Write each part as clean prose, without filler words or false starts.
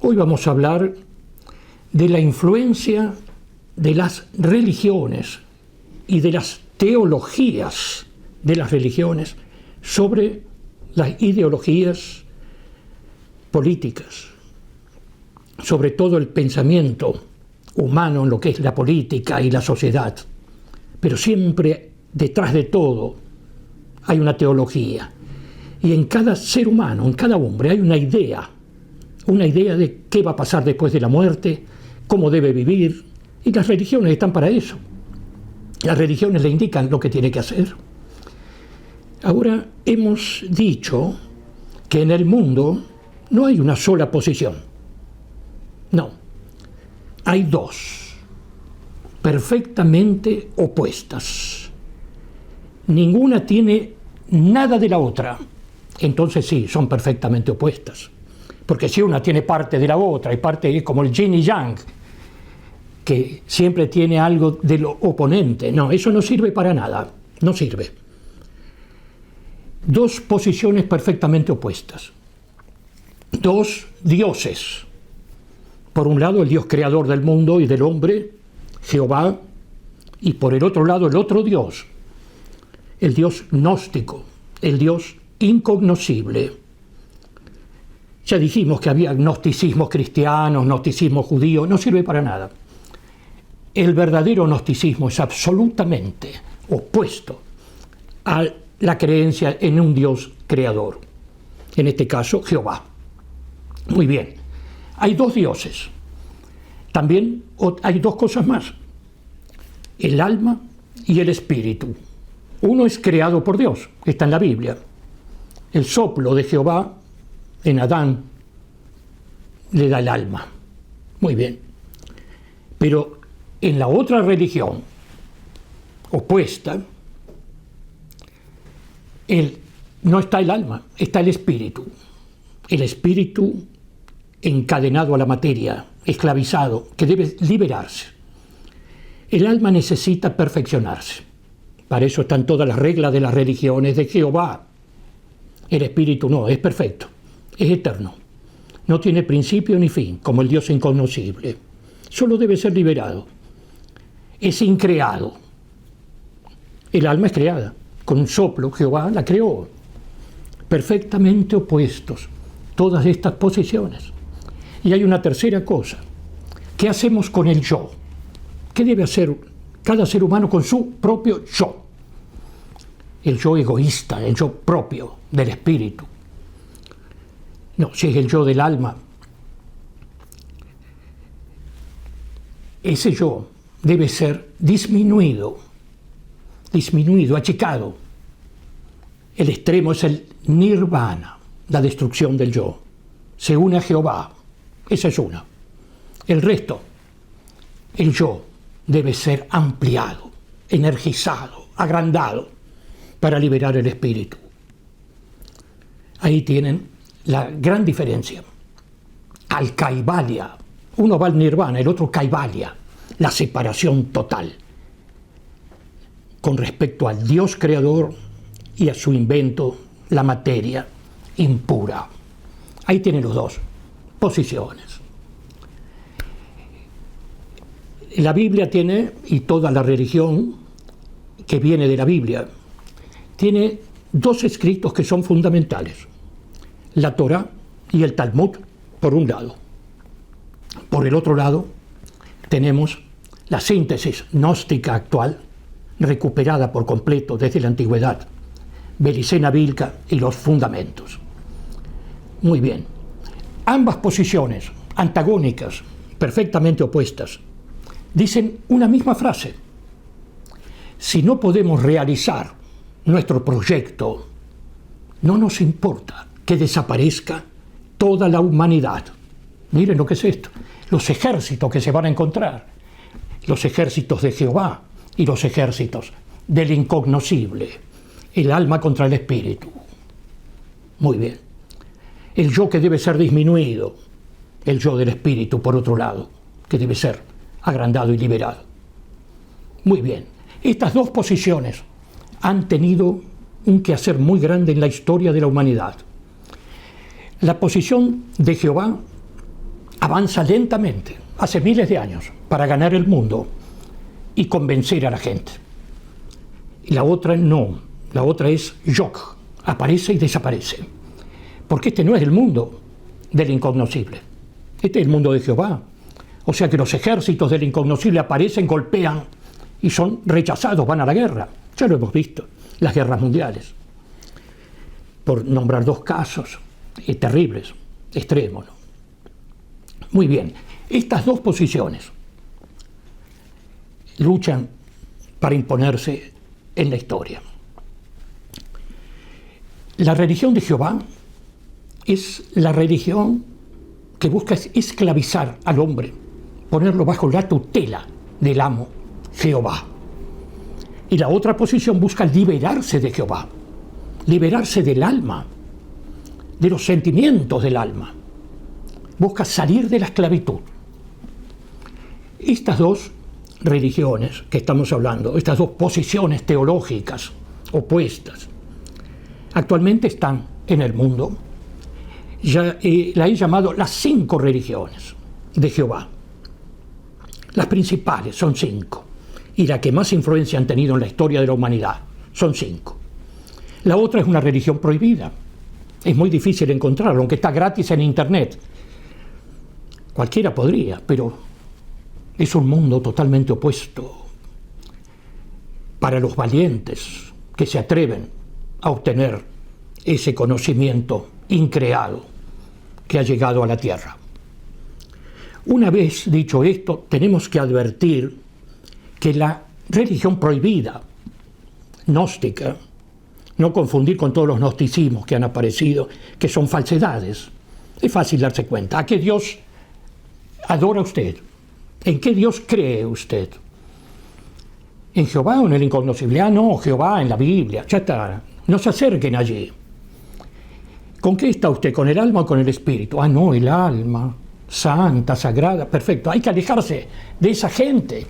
Hoy vamos a hablar de la influencia de las religiones y de las teologías de las religiones sobre las ideologías políticas, sobre todo el pensamiento humano en lo que es la política y la sociedad. Pero siempre detrás de todo hay una teología. Y en cada ser humano, en cada hombre, hay una idea de qué va a pasar después de la muerte, cómo debe vivir. Y las religiones están para eso. Las religiones le indican lo que tiene que hacer. Ahora hemos dicho que en el mundo no hay una sola posición. No, hay dos, perfectamente opuestas. Ninguna tiene nada de la otra. Entonces sí, son perfectamente opuestas. Porque si una tiene parte de la otra, y parte es como el yin y yang, que siempre tiene algo de lo oponente. No, eso no sirve para nada, no sirve. Dos posiciones perfectamente opuestas. Dos dioses. Por un lado, el Dios creador del mundo y del hombre, Jehová, y por el otro lado, el otro Dios, el Dios gnóstico, el Dios incognoscible. Ya dijimos que había gnosticismos cristianos, gnosticismo judío, no sirve para nada. El verdadero gnosticismo es absolutamente opuesto a la creencia en un Dios creador, en este caso Jehová. Muy bien, hay dos dioses. También hay dos cosas más, el alma y el espíritu. Uno es creado por Dios, está en la Biblia. El soplo de Jehová en Adán le da el alma. Muy bien. Pero en la otra religión opuesta, no está el alma, está el espíritu. El espíritu encadenado a la materia, esclavizado, que debe liberarse. El alma necesita perfeccionarse. Para eso están todas las reglas de las religiones de Jehová. El espíritu no, es perfecto, es eterno. No tiene principio ni fin, como el Dios incognoscible. Solo debe ser liberado. Es increado. El alma es creada. Con un soplo Jehová la creó. Perfectamente opuestos todas estas posiciones. Y hay una tercera cosa. ¿Qué hacemos con el yo? ¿Qué debe hacer cada ser humano con su propio yo? El yo egoísta, el yo propio del espíritu. No, si es el yo del alma. Ese yo debe ser disminuido, achicado. El extremo es el nirvana, la destrucción del yo. Se une a Jehová, esa es una. El resto, el yo debe ser ampliado, energizado, agrandado para liberar el espíritu. Ahí tienen la gran diferencia. Al Kaivalya, uno va al nirvana, el otro Kaivalya, la separación total con respecto al Dios creador y a su invento, la materia impura. Ahí tienen los dos posiciones. La Biblia tiene, y toda la religión que viene de la Biblia, tiene dos escritos que son fundamentales. La Torá y el Talmud, por un lado. Por el otro lado, tenemos la síntesis gnóstica actual, recuperada por completo desde la antigüedad, Belicena Vilca y los fundamentos. Muy bien. Ambas posiciones, antagónicas, perfectamente opuestas, dicen una misma frase. Si no podemos realizar nuestro proyecto, no nos importa que desaparezca toda la humanidad. Miren lo que es esto. Los ejércitos que se van a encontrar. Los ejércitos de Jehová y los ejércitos del incognoscible. El alma contra el espíritu. Muy bien. El yo que debe ser disminuido. El yo del espíritu, por otro lado, que debe ser agrandado y liberado. Muy bien. Estas dos posiciones han tenido un quehacer muy grande en la historia de la humanidad. La posición de Jehová ha avanza lentamente, hace miles de años, para ganar el mundo y convencer a la gente. Y la otra no, la otra es Yog, aparece y desaparece. Porque este no es el mundo del incognoscible, este es el mundo de Jehová. O sea que los ejércitos del incognoscible aparecen, golpean y son rechazados, van a la guerra. Ya lo hemos visto, las guerras mundiales. Por nombrar dos casos terribles, extremos, ¿no? Muy bien, estas dos posiciones luchan para imponerse en la historia. La religión de Jehová es la religión que busca esclavizar al hombre, ponerlo bajo la tutela del amo Jehová. Y la otra posición busca liberarse de Jehová, liberarse del alma, de los sentimientos del alma. Busca salir de la esclavitud. Estas dos religiones que estamos hablando, estas dos posiciones teológicas opuestas, actualmente están en el mundo. La he llamado las 5 religiones de Jehová. Las principales son 5, y la que más influencia han tenido en la historia de la humanidad son 5. La otra es una religión prohibida. Es muy difícil encontrarla, aunque está gratis en internet. Cualquiera podría, pero es un mundo totalmente opuesto para los valientes que se atreven a obtener ese conocimiento increado que ha llegado a la tierra. Una vez dicho esto, tenemos que advertir que la religión prohibida, gnóstica, no confundir con todos los gnosticismos que han aparecido, que son falsedades. Es fácil darse cuenta. ¿A qué Dios adora usted? ¿En qué Dios cree usted? ¿En Jehová o en el incognoscible? Ah, no, Jehová en la Biblia. Ya está. No se acerquen allí. ¿Con qué está usted? ¿Con el alma o con el espíritu? Ah, no, el alma. Santa, sagrada, perfecto. Hay que alejarse de esa gente.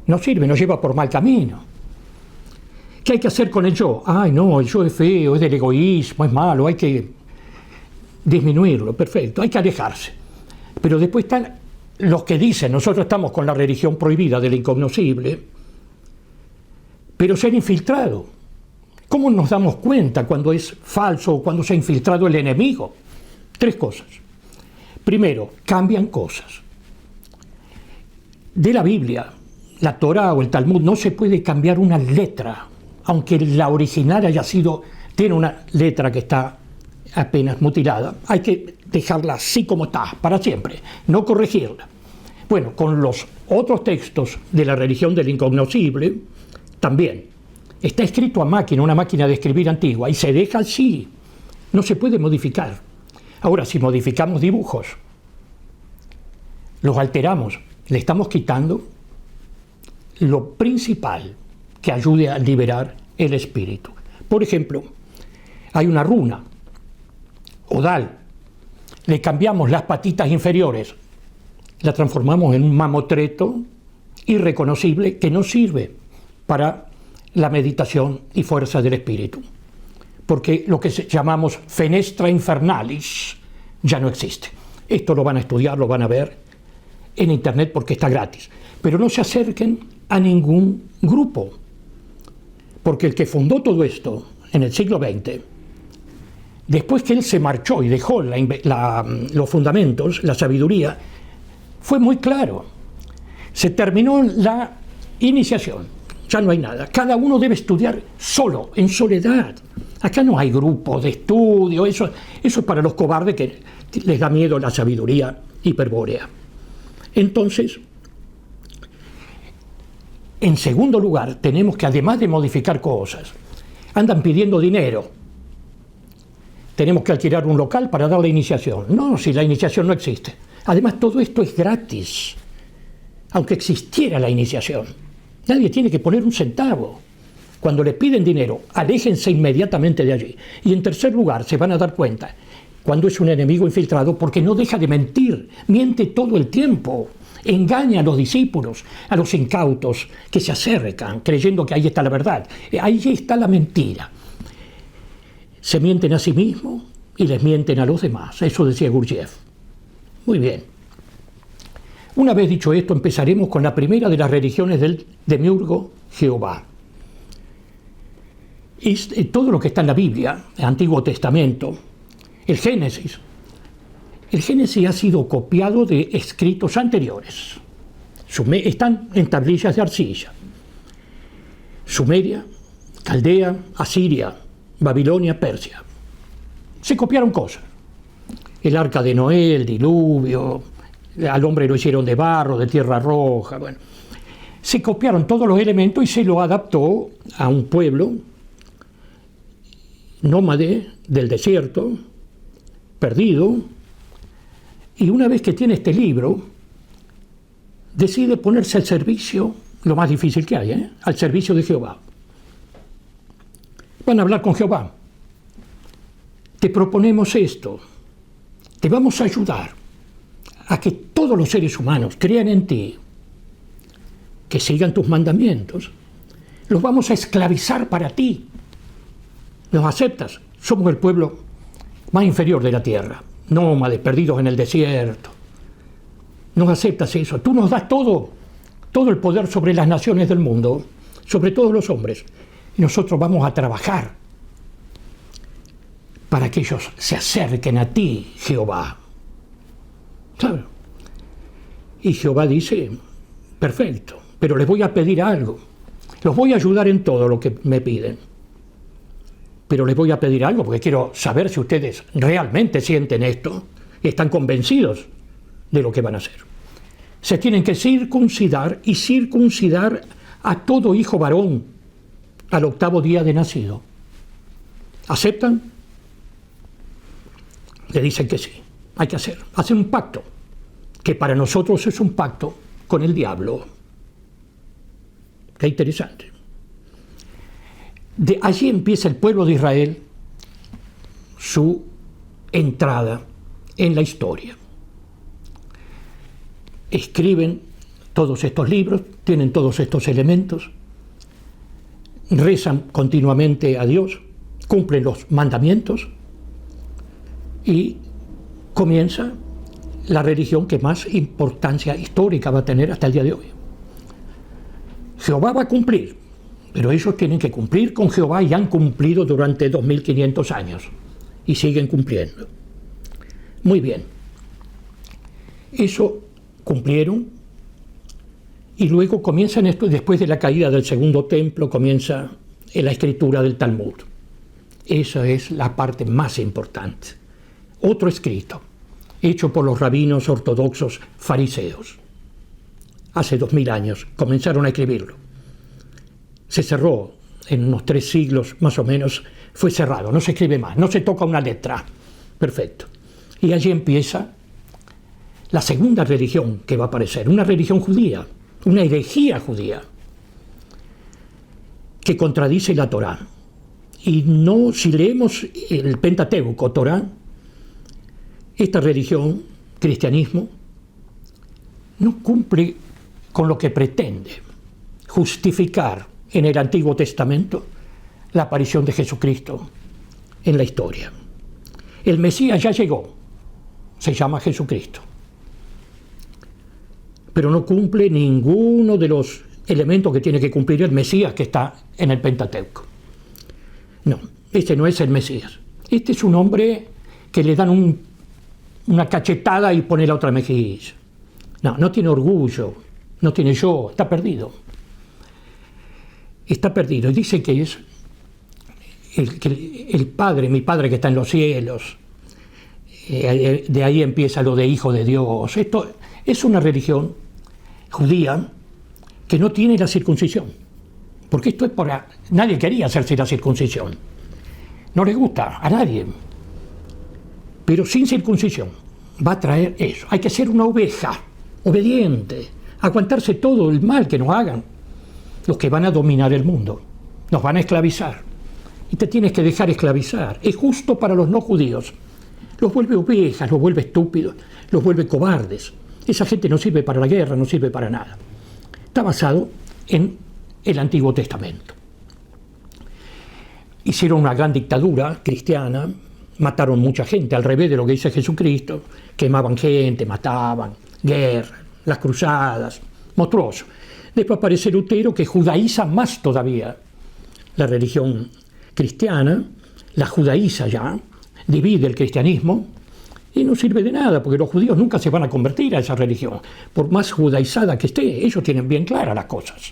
No sirve, nos lleva por mal camino. ¿Qué hay que hacer con el yo? Ay, no, el yo es feo, es del egoísmo, es malo, hay que disminuirlo, perfecto, hay que alejarse. Pero después están los que dicen, nosotros estamos con la religión prohibida del incognoscible, pero se han infiltrado. ¿Cómo nos damos cuenta cuando es falso o cuando se ha infiltrado el enemigo? 3 cosas. Primero, cambian cosas. De la Biblia, la Torá o el Talmud, no se puede cambiar una letra, aunque la original tiene una letra que está apenas mutilada. Hay que dejarla así como está, para siempre, no corregirla. Bueno, con los otros textos de la religión del incognoscible, también. Está escrito a máquina, una máquina de escribir antigua, y se deja así. No se puede modificar. Ahora, si modificamos dibujos, los alteramos, le estamos quitando lo principal que ayude a liberar el espíritu. Por ejemplo, hay una runa, Odal, le cambiamos las patitas inferiores, la transformamos en un mamotreto irreconocible que no sirve para la meditación y fuerza del espíritu, porque lo que llamamos fenestra infernalis ya no existe. Esto lo van a estudiar, lo van a ver en internet porque está gratis, pero no se acerquen a ningún grupo, porque el que fundó todo esto en el siglo XX, después que él se marchó y dejó los fundamentos, la sabiduría, fue muy claro. Se terminó la iniciación, ya no hay nada. Cada uno debe estudiar solo, en soledad. Acá no hay grupos de estudio, eso es para los cobardes que les da miedo la sabiduría hiperbórea. Entonces, en segundo lugar, tenemos que, además de modificar cosas, andan pidiendo dinero. Tenemos que alquilar un local para dar la iniciación. No, si la iniciación no existe. Además, todo esto es gratis, aunque existiera la iniciación. Nadie tiene que poner un centavo. Cuando le piden dinero, aléjense inmediatamente de allí. Y en tercer lugar, se van a dar cuenta cuando es un enemigo infiltrado, porque no deja de mentir, miente todo el tiempo. Engaña a los discípulos, a los incautos que se acercan creyendo que ahí está la verdad. Ahí está la mentira. Se mienten a sí mismos y les mienten a los demás. Eso decía Gurdjieff. Muy bien. Una vez dicho esto, empezaremos con la primera de las religiones del demiurgo Jehová. Es todo lo que está en la Biblia, el Antiguo Testamento, el Génesis. El Génesis ha sido copiado de escritos anteriores. Están en tablillas de arcilla. Sumeria, Caldea, Asiria, Babilonia, Persia. Se copiaron cosas. El arca de Noé, el diluvio, al hombre lo hicieron de barro, de tierra roja. Bueno, se copiaron todos los elementos y se lo adaptó a un pueblo nómade del desierto, perdido, y una vez que tiene este libro, decide ponerse al servicio, lo más difícil que hay, al servicio de Jehová. Van a hablar con Jehová. Te proponemos esto, te vamos a ayudar a que todos los seres humanos crean en ti, que sigan tus mandamientos, los vamos a esclavizar para ti. ¿Nos aceptas? Somos el pueblo más inferior de la tierra, nómades, perdidos en el desierto. ¿Nos aceptas eso? Tú nos das todo el poder sobre las naciones del mundo, sobre todos los hombres. Y nosotros vamos a trabajar para que ellos se acerquen a ti, Jehová. ¿Sabes? Y Jehová dice, perfecto, pero les voy a pedir algo. Los voy a ayudar en todo lo que me piden. Pero les voy a pedir algo porque quiero saber si ustedes realmente sienten esto y están convencidos de lo que van a hacer. Se tienen que circuncidar y circuncidar a todo hijo varón al 8º día de nacido. ¿Aceptan? Le dicen que sí. Hay que hacer. Hacen un pacto, que para nosotros es un pacto con el diablo. Qué interesante. De allí empieza el pueblo de Israel su entrada en la historia. Escriben todos estos libros, tienen todos estos elementos, rezan continuamente a Dios, cumplen los mandamientos y comienza la religión que más importancia histórica va a tener hasta el día de hoy. Jehová va a cumplir, pero ellos tienen que cumplir con Jehová y han cumplido durante 2500 años y siguen cumpliendo. Muy bien. Eso cumplieron y luego comienzan esto, después de la caída del segundo templo comienza la escritura del Talmud. Esa es la parte más importante. Otro escrito, hecho por los rabinos ortodoxos fariseos. Hace 2000 años comenzaron a escribirlo. Se cerró en unos 3 siglos más o menos, fue cerrado, no se escribe más, no se toca una letra. Perfecto. Y allí empieza la segunda religión que va a aparecer, una religión judía, una herejía judía, que contradice la Torá. Y no, si leemos el Pentateuco, Torá, esta religión, cristianismo, no cumple con lo que pretende justificar en el Antiguo Testamento la aparición de Jesucristo en la historia. El Mesías ya llegó, se llama Jesucristo, pero no cumple ninguno de los elementos que tiene que cumplir el Mesías que está en el Pentateuco. No, este no es el Mesías. Este es un hombre que le dan una cachetada y pone la otra mejilla. No, no tiene orgullo, no tiene yo, está perdido. Está perdido y dice que es el Padre, mi Padre que está en los cielos. De ahí empieza lo de Hijo de Dios. Esto es una religión judía que no tiene la circuncisión, porque esto es para... Nadie quería hacerse la circuncisión, no le gusta a nadie, pero sin circuncisión va a traer eso. Hay que ser una oveja obediente, aguantarse todo el mal que nos hagan los que van a dominar el mundo, nos van a esclavizar y te tienes que dejar esclavizar. Es justo para los no judíos, los vuelve ovejas, los vuelve estúpidos, los vuelve cobardes. Esa gente no sirve para la guerra, no sirve para nada. Está basado en el Antiguo Testamento. Hicieron una gran dictadura cristiana, mataron mucha gente, al revés de lo que dice Jesucristo, quemaban gente, mataban, guerra, las cruzadas, monstruoso. Después aparece Lutero, que judaiza más todavía la religión cristiana, la judaiza ya, divide el cristianismo, y no sirve de nada, porque los judíos nunca se van a convertir a esa religión, por más judaizada que esté. Ellos tienen bien claras las cosas.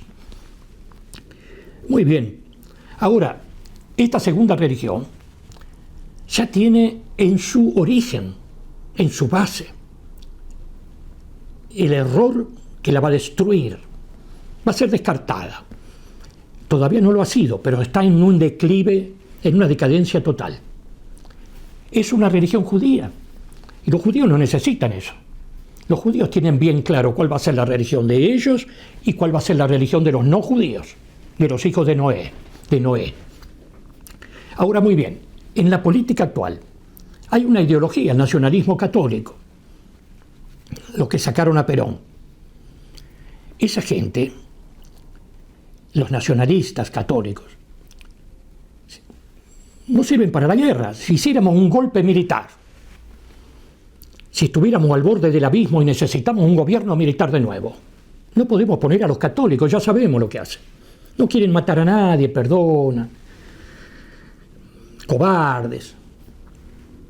Muy bien. Ahora, esta segunda religión ya tiene en su origen, en su base, el error que la va a destruir. Va a ser descartada. Todavía no lo ha sido, pero está en un declive, en una decadencia total. Es una religión judía. Y los judíos no necesitan eso. Los judíos tienen bien claro cuál va a ser la religión de ellos y cuál va a ser la religión de los no judíos, de los hijos de Noé. Ahora, muy bien, en la política actual hay una ideología, el nacionalismo católico, los que sacaron a Perón. Esa gente, los nacionalistas católicos, no sirven para la guerra. Si hiciéramos un golpe militar, si estuviéramos al borde del abismo y necesitamos un gobierno militar de nuevo, no podemos poner a los católicos, ya sabemos lo que hacen. No quieren matar a nadie, perdonan, cobardes,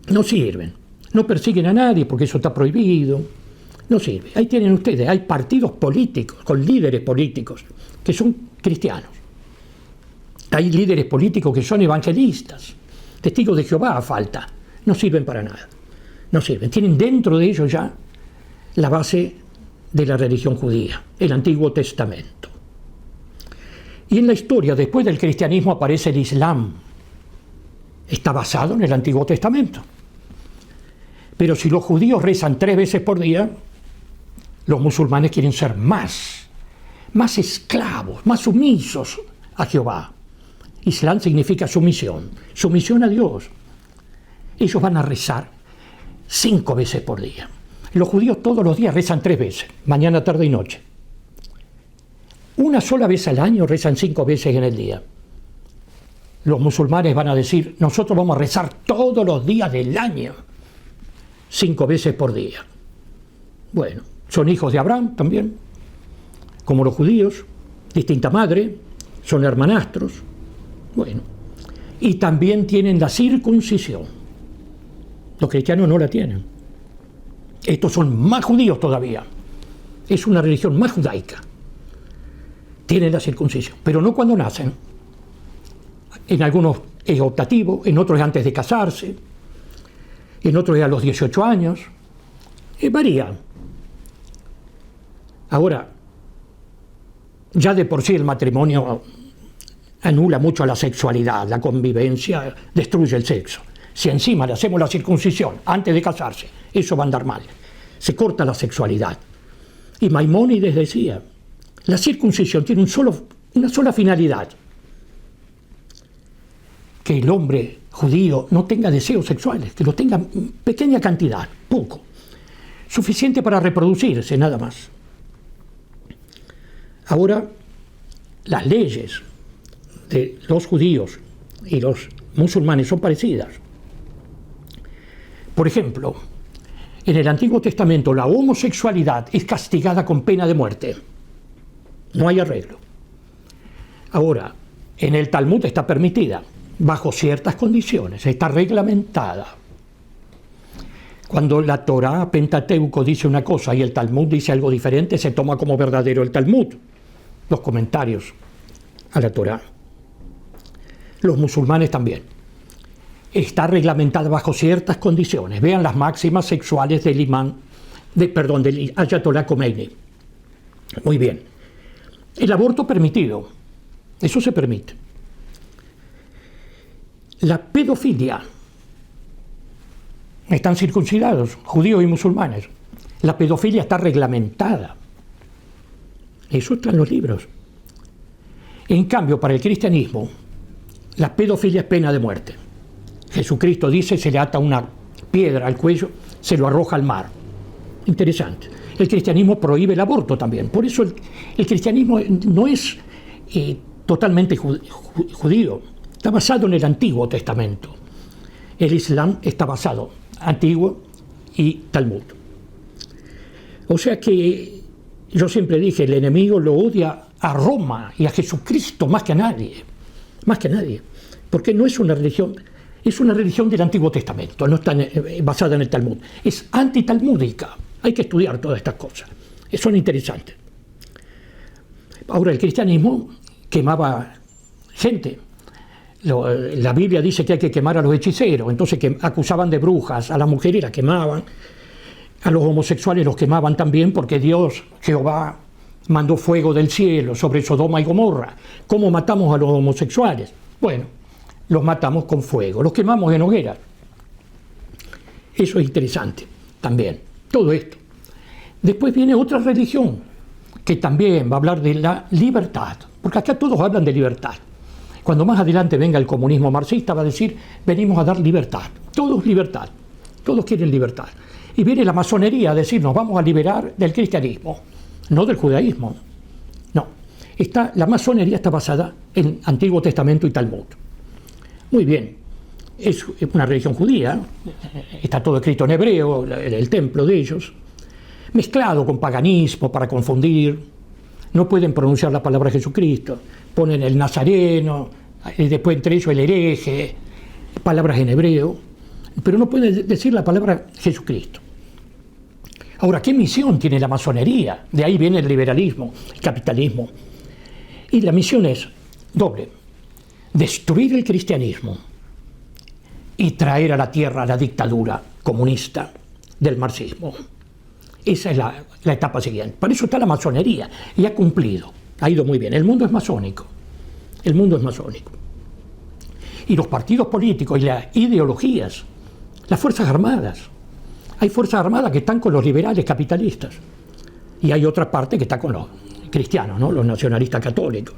no sirven, no persiguen a nadie porque eso está prohibido, no sirve. Ahí tienen ustedes, hay partidos políticos, con líderes políticos, que son cristianos. Hay líderes políticos que son evangelistas, testigos de Jehová falta, no sirven para nada, no sirven. Tienen dentro de ellos ya la base de la religión judía, el Antiguo Testamento. Y en la historia, después del cristianismo, aparece el Islam. Está basado en el Antiguo Testamento. Pero si los judíos rezan 3 veces por día, los musulmanes quieren ser más esclavos, más sumisos a Jehová. Islam significa sumisión a Dios. Ellos van a rezar 5 veces por día. Los judíos todos los días rezan 3 veces, mañana, tarde y noche. Una sola vez al año rezan 5 veces en el día. Los musulmanes van a decir, nosotros vamos a rezar todos los días del año, 5 veces por día. Bueno, son hijos de Abraham también, como los judíos, distinta madre, son hermanastros. Bueno, y también tienen la circuncisión. Los cristianos no la tienen. Estos son más judíos todavía. Es una religión más judaica. Tienen la circuncisión, pero no cuando nacen. En algunos es optativo, en otros es antes de casarse, en otros es a los 18 años. Varía. Ahora, ya de por sí el matrimonio anula mucho a la sexualidad, la convivencia destruye el sexo. Si encima le hacemos la circuncisión antes de casarse, eso va a andar mal. Se corta la sexualidad. Y Maimónides decía, la circuncisión tiene una sola finalidad: que el hombre judío no tenga deseos sexuales, que lo tenga en pequeña cantidad, poco, suficiente para reproducirse, nada más. Ahora, las leyes de los judíos y los musulmanes son parecidas. Por ejemplo, en el Antiguo Testamento la homosexualidad es castigada con pena de muerte. No hay arreglo. Ahora, en el Talmud está permitida, bajo ciertas condiciones, está reglamentada. Cuando la Torá Pentateuco dice una cosa y el Talmud dice algo diferente, se toma como verdadero el Talmud, los comentarios a la Torá. Los musulmanes también. Está reglamentada bajo ciertas condiciones. Vean las máximas sexuales del del Ayatollah Khomeini. Muy bien. El aborto permitido, eso se permite. La pedofilia, están circuncidados, judíos y musulmanes. La pedofilia está reglamentada. Eso está en los libros. En cambio, para el cristianismo, la pedofilia es pena de muerte. Jesucristo dice, se le ata una piedra al cuello, se lo arroja al mar. Interesante. El cristianismo prohíbe el aborto también. Por eso el cristianismo no es totalmente judío. Está basado en el Antiguo Testamento. El Islam está basado, antiguo, y Talmud. O sea que yo siempre dije, el enemigo lo odia a Roma y a Jesucristo más que a nadie, porque no es una religión, es una religión del Antiguo Testamento, no está basada en el Talmud, es antitalmúdica, hay que estudiar todas estas cosas, son interesantes. Ahora, el cristianismo quemaba gente. La Biblia dice que hay que quemar a los hechiceros, entonces que acusaban de brujas, a las mujeres las quemaban, a los homosexuales los quemaban también, porque Dios, Jehová, mandó fuego del cielo sobre Sodoma y Gomorra. ¿Cómo matamos a los homosexuales? Bueno, los matamos con fuego, los quemamos en hogueras. Eso es interesante también, todo esto. Después viene otra religión, que también va a hablar de la libertad, porque acá todos hablan de libertad. Cuando más adelante venga el comunismo marxista va a decir, venimos a dar libertad, todos libertad, todos quieren libertad. Y viene la masonería a decir, nos vamos a liberar del cristianismo, no del judaísmo. No, la masonería está basada en Antiguo Testamento y Talmud. Muy bien, es una religión judía, está todo escrito en hebreo, el templo de ellos, mezclado con paganismo para confundir, no pueden pronunciar la palabra Jesucristo, ponen el nazareno, y después entre ellos el hereje, palabras en hebreo, pero no pueden decir la palabra Jesucristo. Ahora, ¿qué misión tiene la masonería? De ahí viene el liberalismo, el capitalismo. Y la misión es doble: destruir el cristianismo y traer a la tierra la dictadura comunista del marxismo. Esa es la etapa siguiente. Para eso está la masonería y ha cumplido, ha ido muy bien. El mundo es masónico, el mundo es masónico. Y los partidos políticos y las ideologías, las fuerzas armadas. Hay fuerzas armadas que están con los liberales capitalistas y hay otra parte que está con los cristianos, ¿no? Los nacionalistas católicos.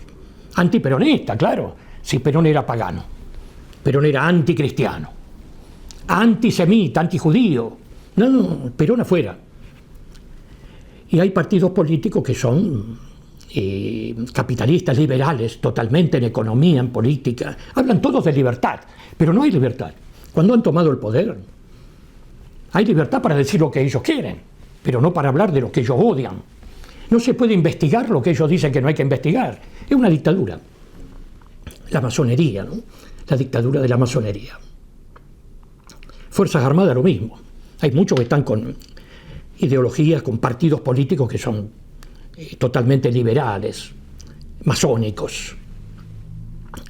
Antiperonista, claro, si Perón era pagano. Perón era anticristiano, antisemita, antijudío. No, Perón afuera. Y hay partidos políticos que son capitalistas, liberales, totalmente en economía, en política. Hablan todos de libertad, pero no hay libertad. Cuando han tomado el poder, hay libertad para decir lo que ellos quieren, pero no para hablar de lo que ellos odian. No se puede investigar lo que ellos dicen que no hay que investigar. Es una dictadura. La masonería, ¿no? La dictadura de la masonería. Fuerzas Armadas, lo mismo. Hay muchos que están con ideologías, con partidos políticos que son totalmente liberales, masónicos.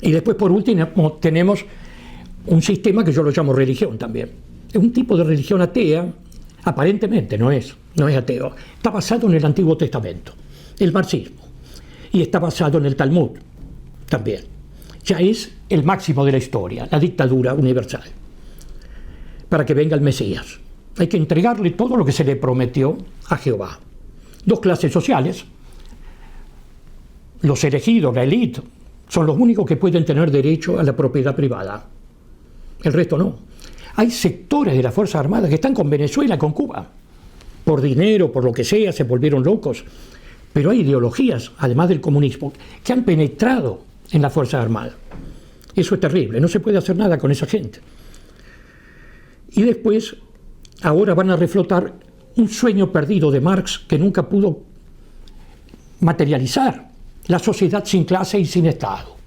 Y después, por último, tenemos un sistema que yo lo llamo religión también. Es un tipo de religión atea, aparentemente no es ateo. Está basado en el Antiguo Testamento, el marxismo, y está basado en el Talmud también. Ya es el máximo de la historia, la dictadura universal, para que venga el Mesías. Hay que entregarle todo lo que se le prometió a Jehová. Dos clases sociales, los elegidos, la élite, son los únicos que pueden tener derecho a la propiedad privada. El resto no. Hay sectores de las Fuerzas Armadas que están con Venezuela, con Cuba. Por dinero, por lo que sea, se volvieron locos. Pero hay ideologías, además del comunismo, que han penetrado en las Fuerzas Armadas. Eso es terrible, no se puede hacer nada con esa gente. Y después, ahora van a reflotar un sueño perdido de Marx que nunca pudo materializar: la sociedad sin clase y sin Estado.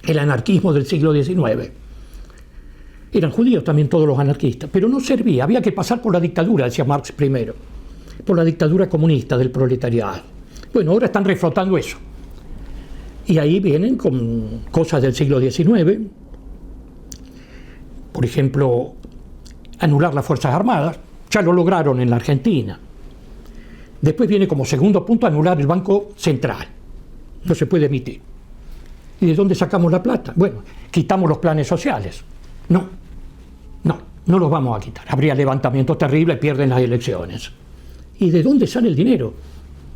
El anarquismo del siglo XIX. Eran judíos también todos los anarquistas, pero no servía, había que pasar por la dictadura, decía Marx primero, por la dictadura comunista del proletariado. Bueno, ahora están reflotando eso. Y ahí vienen con cosas del siglo XIX, por ejemplo, anular las Fuerzas Armadas, ya lo lograron en la Argentina. Después viene como segundo punto anular el Banco Central, no se puede emitir. ¿Y de dónde sacamos la plata? Bueno, quitamos los planes sociales. No los vamos a quitar. Habría levantamientos terribles, pierden las elecciones. ¿Y de dónde sale el dinero?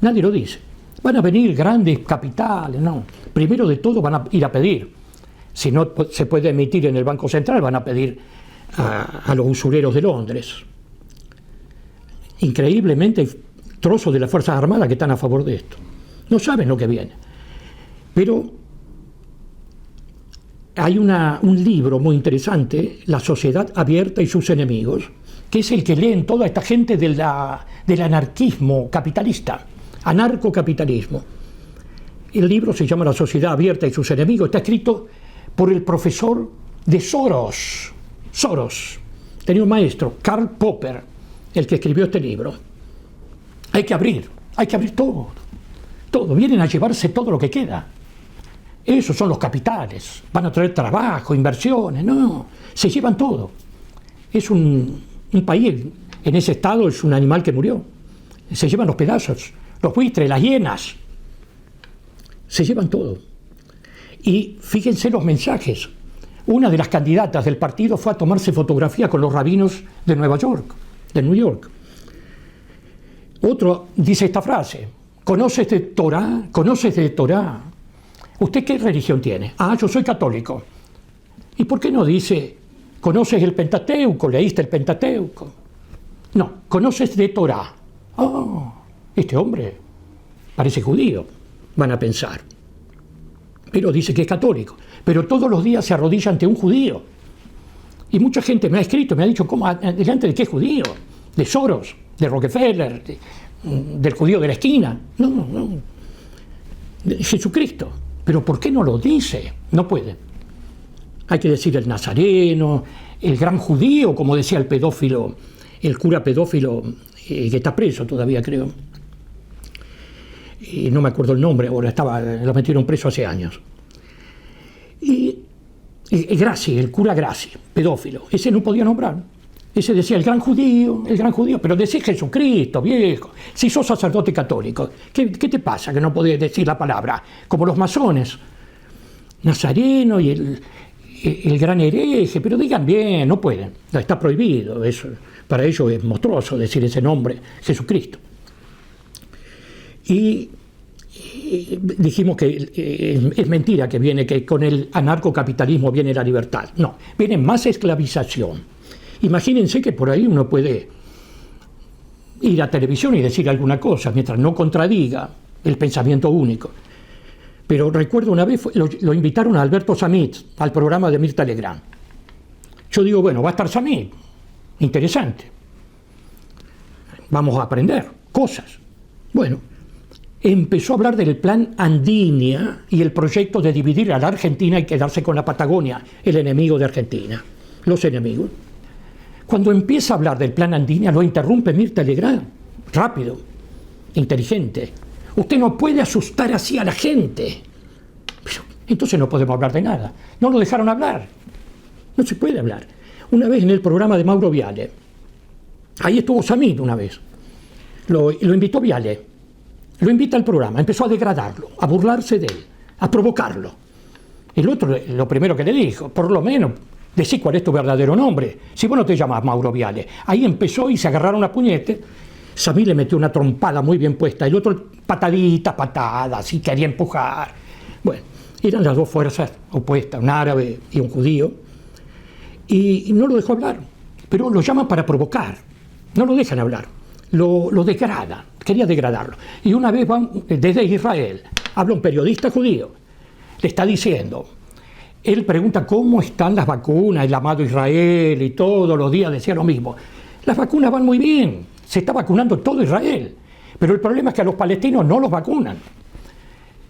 Nadie lo dice. Van a venir grandes capitales, no. Primero de todo van a ir a pedir. Si no se puede emitir en el Banco Central, van a pedir a los usureros de Londres. Increíblemente hay trozos de las Fuerzas Armadas que están a favor de esto. No saben lo que viene. Pero hay un libro muy interesante, La sociedad abierta y sus enemigos, que es el que leen toda esta gente del anarquismo capitalista, anarcocapitalismo. El libro se llama La sociedad abierta y sus enemigos, está escrito por el profesor de Soros. Tenía un maestro, Karl Popper, el que escribió este libro. Hay que abrir todo. Vienen a llevarse todo lo que queda. Esos son los capitales, van a traer trabajo, inversiones, no, se llevan todo. Es un país, en ese estado es un animal que murió. Se llevan los pedazos, los buitres, las hienas. Se llevan todo. Y fíjense los mensajes. Una de las candidatas del partido fue a tomarse fotografía con los rabinos de New York. Otro dice esta frase: ¿conoces de Torá? ¿Usted qué religión tiene? Yo soy católico. ¿Y por qué no dice, conoces el Pentateuco, leíste el Pentateuco? No, conoces de Torá. Este hombre parece judío, van a pensar. Pero dice que es católico. Pero todos los días se arrodilla ante un judío. Y mucha gente me ha escrito, me ha dicho, ¿cómo? ¿Delante de qué judío? De Soros, de Rockefeller, del judío de la esquina. No. De Jesucristo. Pero ¿por qué no lo dice? No puede. Hay que decir el nazareno, el gran judío, como decía el pedófilo, el cura pedófilo, que está preso todavía, creo. Y no me acuerdo el nombre ahora, lo metieron preso hace años. Y Graci, el cura Graci, pedófilo, ese no podía nombrar. Ese decía el gran judío, pero decía Jesucristo, viejo. Si sos sacerdote católico, ¿qué te pasa que no podés decir la palabra? Como los masones, Nazareno y el gran hereje, pero digan bien, no pueden, está prohibido. Para ellos es monstruoso decir ese nombre, Jesucristo. Y dijimos que es mentira que con el anarcocapitalismo viene la libertad. No, viene más esclavización. Imagínense que por ahí uno puede ir a televisión y decir alguna cosa mientras no contradiga el pensamiento único. Pero recuerdo una vez, lo invitaron a Alberto Samit al programa de Mirta Legrand. Yo digo, bueno, va a estar Samit, interesante. Vamos a aprender cosas. Bueno, empezó a hablar del plan Andinia y el proyecto de dividir a la Argentina y quedarse con la Patagonia, el enemigo de Argentina, los enemigos. Cuando empieza a hablar del plan Andinia, lo interrumpe Mirta Legrand, rápido, inteligente. Usted no puede asustar así a la gente. Pero entonces no podemos hablar de nada. No lo dejaron hablar. No se puede hablar. Una vez en el programa de Mauro Viale, ahí estuvo Samit una vez, lo invitó Viale, lo invita al programa, empezó a degradarlo, a burlarse de él, a provocarlo. El otro, lo primero que le dijo, por lo menos, decí cuál es tu verdadero nombre, si vos no te llamás Mauro Viale. Ahí empezó y se agarraron a puñete. Samit le metió una trompada muy bien puesta, el otro patada, así quería empujar. Bueno, eran las dos fuerzas opuestas, un árabe y un judío, y no lo dejó hablar, pero lo llaman para provocar, no lo dejan hablar, lo degradan, quería degradarlo. Y una vez van desde Israel, habla un periodista judío, le está diciendo, él pregunta cómo están las vacunas, el amado Israel, y todos los días decía lo mismo. Las vacunas van muy bien, se está vacunando todo Israel, pero el problema es que a los palestinos no los vacunan.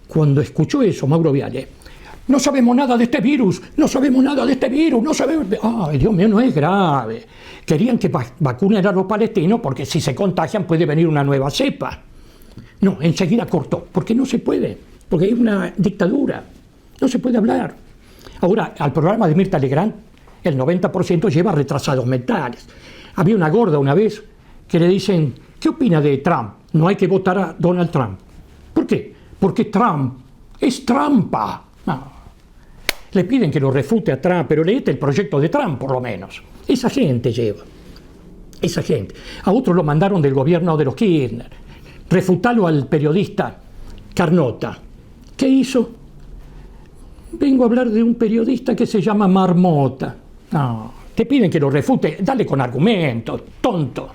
Cuando escuchó eso, Mauro Viale, no sabemos nada de este virus, no sabemos. ¡Ay, Dios mío, no es grave! Querían que vacunen a los palestinos porque si se contagian puede venir una nueva cepa. No, enseguida cortó, porque no se puede, porque es una dictadura, no se puede hablar. Ahora, al programa de Mirta Legrand, el 90% lleva retrasados mentales. Había una gorda una vez que le dicen, ¿qué opina de Trump? No hay que votar a Donald Trump. ¿Por qué? Porque Trump es trampa. No. Le piden que lo refute a Trump, pero léete el proyecto de Trump por lo menos. Esa gente lleva. Esa gente. A otro lo mandaron del gobierno de los Kirchner. Refutalo al periodista Carnota. ¿Qué hizo? Vengo a hablar de un periodista que se llama Marmota. No, te piden que lo refute, dale con argumentos, tonto.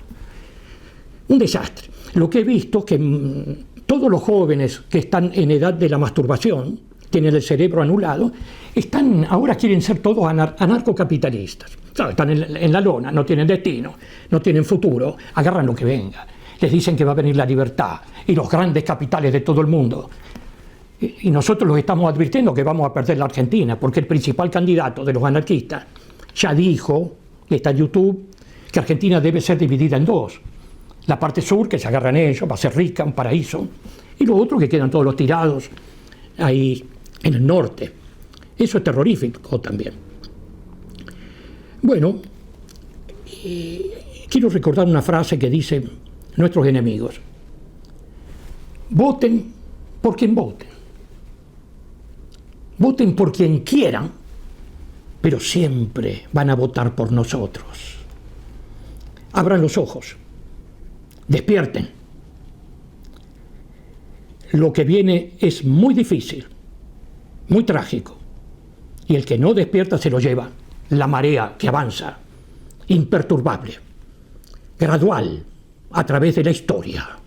Un desastre. Lo que he visto es que todos los jóvenes que están en edad de la masturbación tienen el cerebro anulado, ahora quieren ser todos anarcocapitalistas. ¿Sabes? Están en la lona, no tienen destino, no tienen futuro, agarran lo que venga. Les dicen que va a venir la libertad y los grandes capitales de todo el mundo. Y nosotros los estamos advirtiendo que vamos a perder la Argentina, porque el principal candidato de los anarquistas ya dijo, y está en YouTube, que Argentina debe ser dividida en dos. La parte sur, que se agarran ellos, va a ser rica, un paraíso, y lo otro que quedan todos los tirados ahí en el norte. Eso es terrorífico también. Bueno, quiero recordar una frase que dicen nuestros enemigos. Voten por quien voten. Voten por quien quieran, pero siempre van a votar por nosotros. Abran los ojos. Despierten. Lo que viene es muy difícil, muy trágico, y el que no despierta se lo lleva la marea que avanza, imperturbable, gradual, a través de la historia.